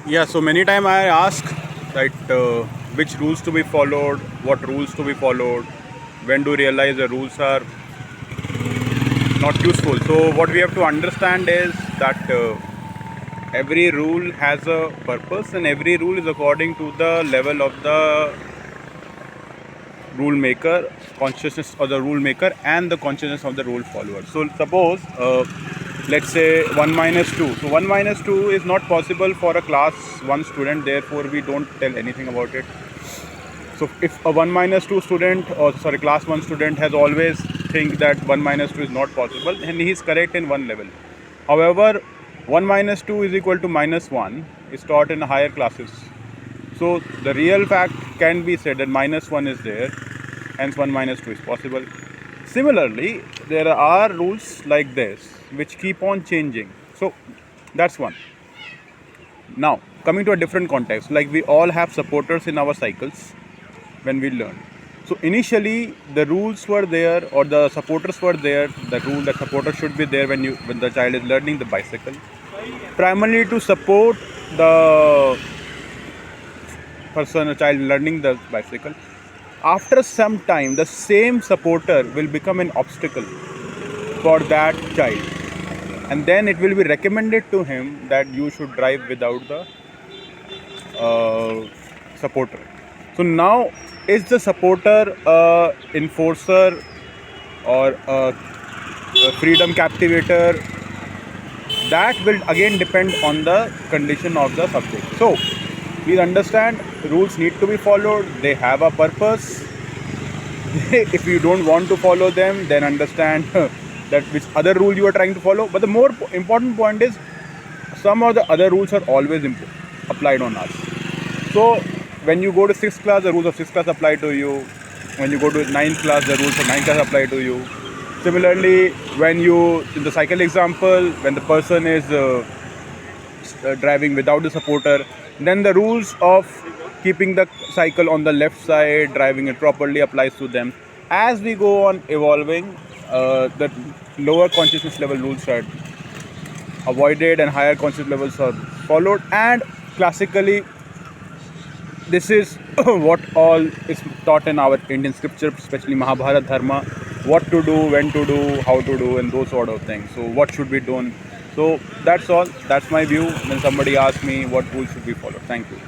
Yeah, so many time I ask that which rules to be followed, what rules to be followed, when do realize the rules are not useful. So what we have to understand is that every rule has a purpose, and every rule is according to the level of the rule maker consciousness of the rule maker and the consciousness of the rule follower. So suppose let's say 1 minus 2. So 1 minus 2 is not possible for a class 1 student, therefore we don't tell anything about it. So if a 1 minus 2 student, or sorry, class 1 student has always think that 1 minus 2 is not possible, and he is correct in one level. However, 1 minus 2 is equal to minus 1 is taught in higher classes. So the real fact can be said that minus 1 is there, hence 1 minus 2 is possible. Similarly, there are rules like this which keep on changing. So that's one. Now, coming to a different context, like we all have supporters in our cycles when we learn. So initially the rules were there, or the supporters were there, the rule that supporter should be there when the child is learning the bicycle, primarily to support the person, a child learning the bicycle. After some time, the same supporter will become an obstacle for that child, and then it will be recommended to him that you should drive without the supporter. So now, is the supporter a enforcer or a freedom captivator? That will again depend on the condition of the subject. So please understand, rules need to be followed, they have a purpose. If you don't want to follow them, then understand that which other rule you are trying to follow. But the more important point is, some of the other rules are always applied on us. So when you go to 6th class, the rules of 6th class apply to you. When you go to 9th class, the rules of 9th class apply to you. Similarly, when you, in the cycle example, when the person is driving without the supporter, then the rules of keeping the cycle on the left side, driving it properly applies to them. As we go on evolving, the lower consciousness level rules are avoided and higher consciousness levels are followed. And classically, this is what all is taught in our Indian scripture, especially Mahabharata Dharma, what to do, when to do, how to do, and those sort of things. So what should be done. So that's all. That's my view. When somebody asks me what rules should be followed. Thank you.